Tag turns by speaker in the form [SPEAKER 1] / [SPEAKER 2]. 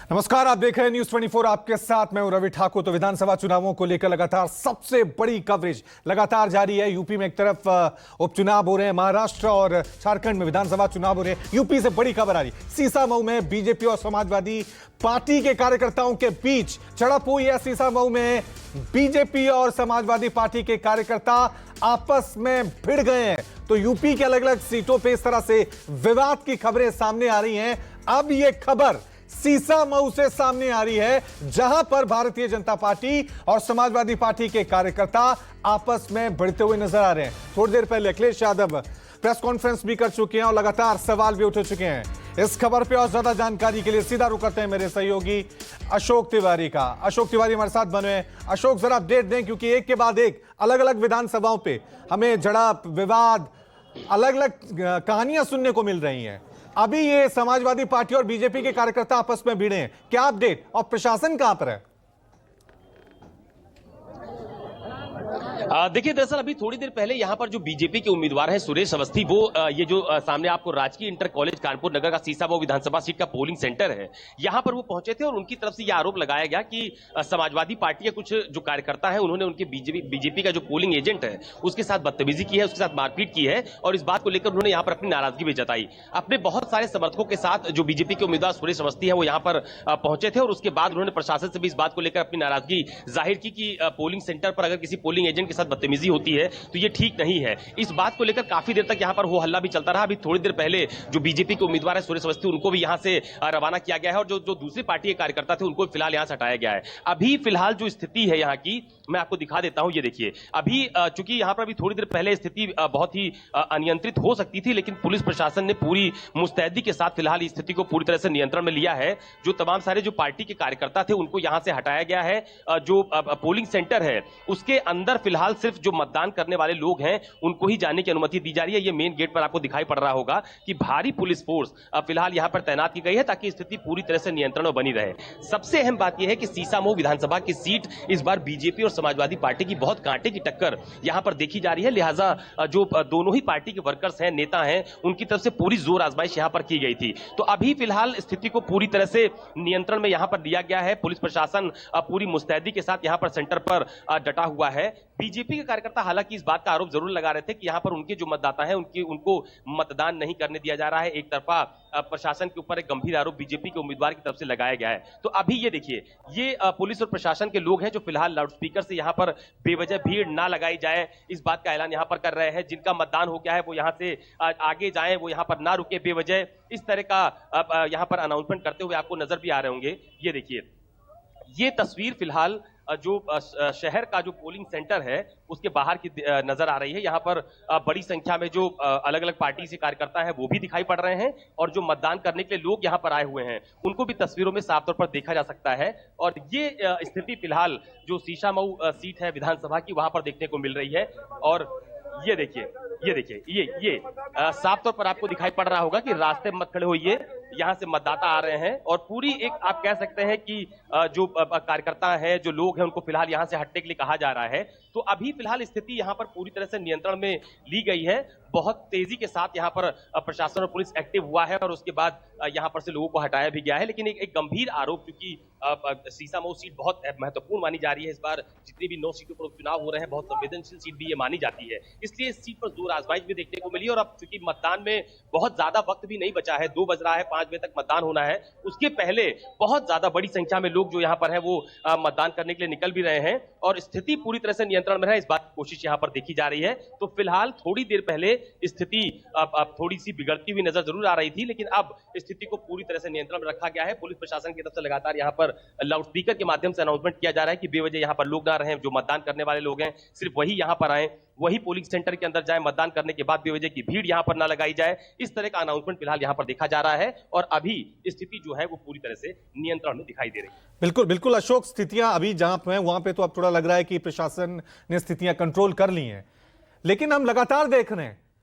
[SPEAKER 1] नमस्कार, आप देख रहे हैं न्यूज 24। आपके साथ मैं हूं रवि ठाकुर। तो विधानसभा चुनावों को लेकर लगातार सबसे बड़ी कवरेज लगातार जारी है। यूपी में एक तरफ उपचुनाव हो रहे हैं, महाराष्ट्र और झारखंड में विधानसभा चुनाव हो रहे हैं। यूपी से बड़ी खबर आ रही, सीसामऊ में बीजेपी और समाजवादी पार्टी के कार्यकर्ताओं के बीच झड़प हुई है। सीसामऊ में बीजेपी और समाजवादी पार्टी के कार्यकर्ता आपस में भिड़ गए हैं। तो यूपी के अलग अलग सीटों पर इस तरह से विवाद की खबरें सामने आ रही हैं। अब यह खबर सीसामऊ से सामने आ रही है, जहां पर भारतीय जनता पार्टी और समाजवादी पार्टी के कार्यकर्ता आपस में भिड़ते हुए नजर आ रहे हैं। थोड़ी देर पहले अखिलेश यादव प्रेस कॉन्फ्रेंस भी कर चुके हैं और लगातार सवाल भी उठ चुके हैं। इस खबर पे और ज्यादा जानकारी के लिए सीधा रुख करते हैं मेरे सहयोगी अशोक तिवारी का। अशोक तिवारी हमारे साथ बने हैं। अशोक, जरा अपडेट दें, क्योंकि एक के बाद एक अलग अलग विधानसभाओं पे हमें झड़प, विवाद, अलग अलग कहानियां सुनने को मिल रही हैं। अभी ये समाजवादी पार्टी और बीजेपी के कार्यकर्ता आपस में भिड़े हैं, क्या अपडेट? और प्रशासन कहां पर है?
[SPEAKER 2] देखिए, दरअसल अभी थोड़ी देर पहले यहाँ पर जो बीजेपी के उम्मीदवार हैं सुरेश अवस्थी, वो ये जो सामने आपको राजकीय इंटर कॉलेज कानपुर नगर का सीसामऊ विधानसभा सीट का पोलिंग सेंटर है, यहाँ पर वो पहुंचे थे और उनकी तरफ से यह आरोप लगाया गया कि समाजवादी पार्टी के कुछ जो कार्यकर्ता हैं उन्होंने उनके बीजेपी का जो पोलिंग एजेंट है उसके साथ बदतमीजी की है, उसके साथ मारपीट की है और इस बात को लेकर उन्होंने यहाँ पर अपनी नाराजगी भी जताई। अपने बहुत सारे समर्थकों के साथ जो बीजेपी के उम्मीदवार सुरेश अवस्थी है वो यहाँ पर पहुंचे थे और उसके बाद उन्होंने प्रशासन से भी इस बात को लेकर अपनी नाराजगी जाहिर की कि पोलिंग सेंटर पर अगर किसी पोलिंग एजेंट के साथ बदतमीजी होती है तो ये ठीक नहीं है। इस बात को लेकर काफी देर तक यहां पर हो हल्ला भी चलता रहा। अभी थोड़ी देर पहले जो बीजेपी के उम्मीदवार है सुरेश अवस्थी, उनको भी यहां से रवाना किया गया है और जो दूसरी पार्टी के कार्यकर्ता थे उनको फिलहाल यहां से हटाया गया है। अभी फिलहाल जो स्थिति है यहां की मैं आपको दिखा देता हूं। ये देखिए, अभी चूंकि यहां पर अभी थोड़ी देर पहले स्थिति बहुत ही अनियंत्रित हो सकती थी, लेकिन पुलिस प्रशासन ने पूरी मुस्तैदी के साथ फिलहाल इस स्थिति को पूरी तरह से नियंत्रण में लिया है। जो तमाम सारे जो पार्टी के कार्यकर्ता थे उनको यहां से हटाया गया है। जो पोलिंग सेंटर है उसके अंदर फिलहाल सिर्फ जो मतदान करने वाले लोग हैं उनको ही जाने की अनुमति दी जा रही है। ये मेन गेट पर आपको दिखाई पड़ रहा होगा कि भारी पुलिस फोर्स फिलहाल यहां पर तैनात की गई है ताकि स्थिति पूरी तरह से नियंत्रण में बनी रहे। सबसे अहम बात यह है कि सीसामऊ विधानसभा की सीट इस बार बीजेपी और समाजवादी पार्टी की बहुत कांटे की टक्कर यहां पर देखी जा रही है। लिहाजा जो दोनों ही पार्टी के वर्कर्स हैं, नेता हैं, उनकी तरफ से पूरी जोर आजमाइश यहां पर की गई थी। तो अभी फिलहाल स्थिति को पूरी तरह से नियंत्रण में यहां पर लिया गया है। पुलिस प्रशासन पूरी मुस्तैदी के साथ यहां पर सेंटर पर डटा हुआ है। बीजेपी के कार्यकर्ता हालांकि इस बात का आरोप जरूर लगा रहे थे कि यहां पर उनके जो मतदाता हैं उनको मतदान नहीं करने दिया जा रहा है। एक तरफा प्रशासन के ऊपर एक गंभीर आरोप बीजेपी के उम्मीदवार की तरफ से लगाया गया है। तो अभी ये देखिए, ये पुलिस और प्रशासन के लोग हैं जो फिलहाल लाउडस्पीकर से यहां पर बेवजह भीड़ ना लगाई जाए इस बात का ऐलान यहां पर कर रहे हैं। जिनका मतदान हो गया है वो यहां से आगे जाएं, वो यहां पर ना रुके बेवजह, इस तरह का यहां पर अनाउंसमेंट करते हुए आपको नजर भी आ रहे होंगे। ये देखिए, ये तस्वीर फिलहाल जो शहर का जो पोलिंग सेंटर है उसके बाहर की नजर आ रही है। यहाँ पर बड़ी संख्या में जो अलग अलग पार्टी से कार्यकर्ता हैं वो भी दिखाई पड़ रहे हैं और जो मतदान करने के लिए लोग यहाँ पर आए हुए हैं उनको भी तस्वीरों में साफ तौर पर देखा जा सकता है। और ये स्थिति फिलहाल जो सीसामऊ सीट है विधानसभा की वहां पर देखने को मिल रही है। और ये देखिए, ये साफ तौर पर आपको दिखाई पड़ रहा होगा कि रास्ते में मत खड़े होइए, यहां से मतदाता आ रहे हैं और पूरी एक आप कह सकते हैं कि जो कार्यकर्ता हैं, जो लोग हैं, उनको फिलहाल यहां से हटने के लिए कहा जा रहा है। तो अभी फिलहाल स्थिति यहां पर पूरी तरह से नियंत्रण में ली गई है। बहुत तेजी के साथ यहां पर प्रशासन और पुलिस एक्टिव हुआ है और उसके बाद यहां पर से लोगों को हटाया भी गया है। लेकिन एक गंभीर आरोप, क्योंकि सीसामऊ सीट बहुत महत्वपूर्ण मानी जा रही है। इस बार जितनी भी 9 सीटों पर उपचुनाव हो रहे हैं बहुत संवेदनशील सीट भी ये मानी जाती है, इसलिए इस सीट पर जोर आजमाइश भी देखने को मिली। और अब चूंकि मतदान में बहुत ज्यादा वक्त भी नहीं बचा है, 2 बज रहा है, 5 बजे तक मतदान होना है, उसके पहले बहुत ज्यादा बड़ी संख्या में लोग जो यहाँ पर है वो मतदान करने के लिए निकल भी रहे हैं और स्थिति पूरी तरह से नियंत्रण में रहे इस बात की कोशिश यहाँ पर देखी जा रही है। तो फिलहाल थोड़ी देर पहले स्थिति अब थोड़ी सी बिगड़ती हुई नजर जरूर आ रही थी, लेकिन अब स्थिति को पूरी तरह से नियंत्रण में रखा गया है। पुलिस प्रशासन की तरफ से लगातार यहाँ पर लाउडस्पीकर के माध्यम से अनाउंसमेंट किया जा रहा है कि बेवजह यहाँ पर लोग ना रहें, जो मतदान करने वाले लोग हैं सिर्फ वही यहाँ पर आए, वही पोलिंग सेंटर के अंदर जाए, मतदान करने के बाद बेवजह की भीड़ यहां पर ना लगाई जाए। इस तरह का अनाउंसमेंट फिलहाल यहां पर देखा जा रहा है और अभी स्थिति जो है वो पूरी तरह से नियंत्रण में दिखाई दे रही है।
[SPEAKER 1] बिल्कुल बिल्कुल अशोक, स्थितियां अभी जहां पे हैं वहां पे तो अब थोड़ा लग रहा है कि प्रशासन ने स्थितियां कंट्रोल कर ली हैं, लेकिन हम लगातार देख रहे हैं